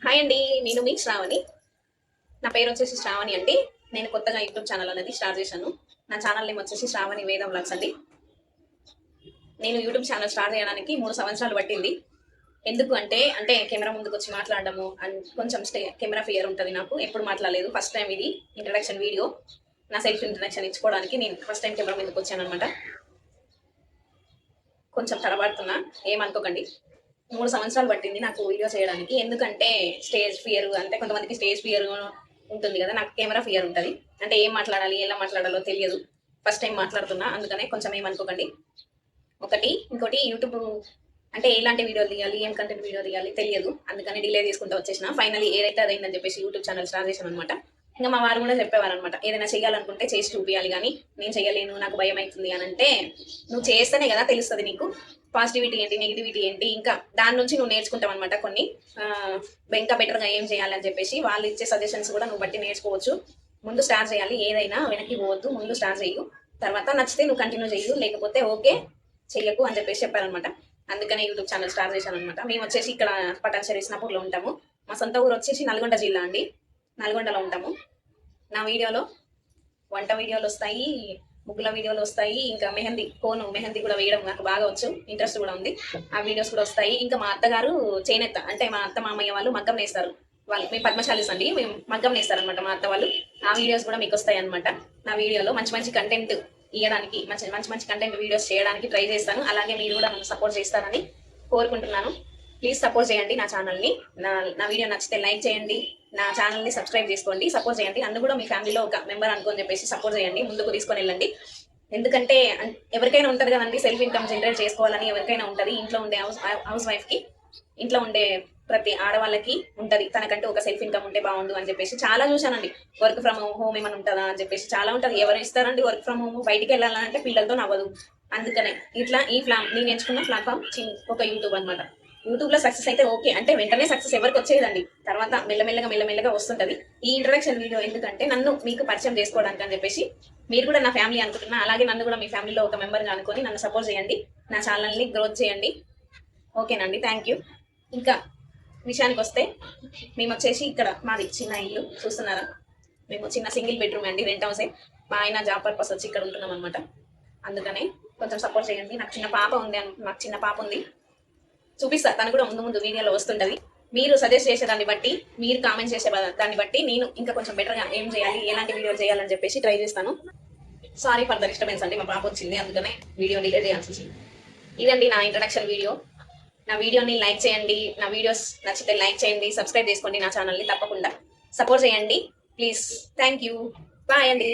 Hi అండి, నేను మీ శ్రావణి. నా పేరు వచ్చేసి శ్రావణి అండి. నేను కొత్తగా యూట్యూబ్ ఛానల్ అనేది స్టార్ట్ చేశాను. నా ఛానల్ నేమ్ వచ్చేసి శ్రావణి వేదం వ్లాగ్స్ అండి. నేను యూట్యూబ్ ఛానల్ స్టార్ట్ చేయడానికి 3 సంవత్సరాలు పట్టింది. ఎందుకు అంటే కెమెరా ముందుకు వచ్చి మాట్లాడడము అండ్ కొంచెం కెమెరా ఫియర్ ఉంటుంది నాకు. ఎప్పుడు మాట్లాడలేదు, ఫస్ట్ టైం ఇది ఇంట్రడక్షన్ వీడియో. నా సెల్ఫ్ ఇంట్రడక్షన్ ఇచ్చుకోవడానికి నేను ఫస్ట్ టైం కెమెరా ముందుకు వచ్చాను అనమాట. కొంచెం తడబడుతున్నా, ఏమనుకోకండి. 3 సంవత్సరాలు పట్టింది నాకు వీడియో చేయడానికి. ఎందుకంటే స్టేజ్ ఫియర్, అంటే కొంతమందికి స్టేజ్ ఫియర్ ఉంటుంది కదా, నాకు కెమెరా ఫియర్ ఉంటుంది. అంటే ఏం మాట్లాడాలి, ఎలా మాట్లాడాలో తెలియదు. ఫస్ట్ టైం మాట్లాడుతున్నా, అందుకనే కొంచెం ఏమనుకోకండి. ఇంకోటి యూట్యూబ్ అంటే ఎలాంటి వీడియో తీయాలి, ఏం కంటెంట్ వీడియో తీయాలి తెలియదు. అందుకని డిలే చేసుకుంటూ వచ్చేసిన. ఫైనలీ ఏదైతే అదైందని చెప్పేసి యూట్యూబ్ ఛానల్ స్టార్ట్ చేశాను అనమాట. ఇంకా మా వారు కూడా చెప్పేవారు అనమాట, ఏదైనా చేయాలనుకుంటే చేసి చూపించాలి, కానీ నేను చేయలేను, నాకు భయం అవుతుంది అని అంటే, నువ్వు చేస్తేనే కదా తెలుస్తుంది నీకు పాజిటివిటీ ఏంటి, నెగిటివిటీ ఏంటి, ఇంకా దాని నుంచి నువ్వు నేర్చుకుంటావు అనమాట. కొన్ని ఇంకా బెటర్గా ఏం చేయాలని చెప్పేసి వాళ్ళు ఇచ్చే సజెషన్స్ కూడా నువ్వు బట్టి నేర్చుకోవచ్చు. ముందు స్టార్ట్ చేయాలి, ఏదైనా వెనక్కి పోవద్దు, ముందు స్టార్ట్ చేయు, తర్వాత నచ్చితే నువ్వు కంటిన్యూ చేయు, లేకపోతే ఓకే చెయ్యకు అని చెప్పేసి చెప్పారనమాట. అందుకనే యూట్యూబ్ ఛానల్ స్టార్ట్ చేశాను అనమాట. మేము వచ్చేసి ఇక్కడ పటాన్చెరు ఇస్నాపూర్లో ఉంటాము. మా సొంత ఊరు వచ్చేసి నల్గొండ జిల్లా అండి. నల్గొండలో ఉంటాము. నా వీడియోలో వంట వీడియోలు వస్తాయి, ముగ్గుల వీడియోలు వస్తాయి, ఇంకా మెహందీ కూడా వేయడం నాకు బాగా వచ్చు, ఇంట్రెస్ట్ కూడా ఉంది. ఆ వీడియోస్ కూడా వస్తాయి. ఇంకా మా అత్తగారు చేనేత, అంటే మా అత్త మామయ్య వాళ్ళు మగ్గం నేస్తారు. మేము పద్మశాలీస్ అండి, మేము మగ్గం నేస్తారనమాట మా అత్త వాళ్ళు. ఆ వీడియోస్ కూడా మీకు వస్తాయి అనమాట. నా వీడియోలో మంచి మంచి కంటెంట్ ఇవ్వడానికి, మంచి కంటెంట్ వీడియోస్ చేయడానికి ట్రై చేస్తాను. అలాగే మీరు కూడా నన్ను సపోర్ట్ చేస్తారని కోరుకుంటున్నాను. ప్లీజ్ సపోర్ట్ చేయండి నా ఛానల్ని. నా వీడియో నచ్చితే లైక్ చేయండి, నా ఛానల్ని సబ్స్క్రైబ్ చేసుకోండి, సపోర్ట్ చేయండి. నన్ను కూడా మీ ఫ్యామిలీలో ఒక మెంబర్ అనుకొని చెప్పేసి సపోర్ట్ చేయండి, ముందుకు తీసుకొని వెళ్ళండి. ఎందుకంటే ఎవరికైనా ఉంటుంది కదండి, సెల్ఫ్ ఇన్కమ్ జనరేట్ చేసుకోవాలని ఎవరికైనా ఉంటుంది. ఇంట్లో ఉండే హౌస్ వైఫ్కి, ఇంట్లో ఉండే ప్రతి ఆడవాళ్ళకి ఉంటుంది, తనకంటూ ఒక సెల్ఫ్ ఇన్కమ్ ఉంటే బాగుండు అని చెప్పేసి చాలా చూశానండి. వర్క్ ఫ్రమ్ హోమ్ ఏమైనా ఉంటుందా అని చెప్పేసి చాలా ఉంటుంది. ఎవరు ఇస్తారండి వర్క్ ఫ్రమ్ హోమ్? బయటికి వెళ్ళాలంటే పిల్లలతో నవ్వదు. అందుకనే ఇట్లా నేను ఎంచుకున్న ప్లాట్ఫామ్ ఒక యూట్యూబ్ అనమాట. యూట్యూబ్లో సక్సెస్ అయితే ఓకే, అంటే వెంటనే సక్సెస్ ఎవరికి వచ్చేదండి, తర్వాత మెల్లమెల్లగా వస్తుంటుంది. ఈ ఇంట్రడక్షన్ వీడియో ఎందుకంటే నన్ను మీకు పరిచయం చేసుకోవడానికి అని చెప్పేసి. మీరు కూడా నా ఫ్యామిలీ అనుకుంటున్నా, అలాగే నన్ను కూడా మీ ఫ్యామిలీలో ఒక మెంబర్గా అనుకొని నన్ను సపోర్ట్ చేయండి, నా ఛానల్ని గ్రోత్ చేయండి. ఓకేనండి, థ్యాంక్ యూ. ఇంకా విషయానికి వస్తే, మేము వచ్చేసి ఇక్కడ మాది చిన్న ఇల్లు చూస్తున్నారా, మేము చిన్న సింగిల్ బెడ్రూమ్ అండి, రెంట్ హౌసే. మా ఆయన జాబ్ పర్పస్ వచ్చి ఇక్కడ ఉంటున్నాం అనమాట. అందుకనే కొంచెం సపోర్ట్ చేయండి. నాకు చిన్న పాప ఉంది, చూపిస్తా, తను కూడా ముందు వీడియోలో వస్తుంటది. మీరు సజెస్ట్ చేసేదాన్ని బట్టి, మీరు కామెంట్ చేసే దాన్ని బట్టి నేను ఇంకా కొంచెం బెటర్గా ఏం చేయాలి, ఎలాంటి వీడియో చేయాలని చెప్పేసి ట్రై చేస్తాను. సారీ ఫర్ ద డిస్టర్బెన్స్ అండి, మా పాప వచ్చింది, అందుకనే వీడియో డిలీట్ చేయాల్సి వచ్చింది. ఇదండి నా ఇంట్రడక్షన్ వీడియో. నా వీడియోని లైక్ చేయండి, నా వీడియోస్ నచ్చితే లైక్ చేయండి, సబ్స్క్రైబ్ చేసుకోండి నా ఛానల్ని, తప్పకుండా సపోర్ట్ చేయండి ప్లీజ్. థ్యాంక్ యూ, బాయ్ అండి.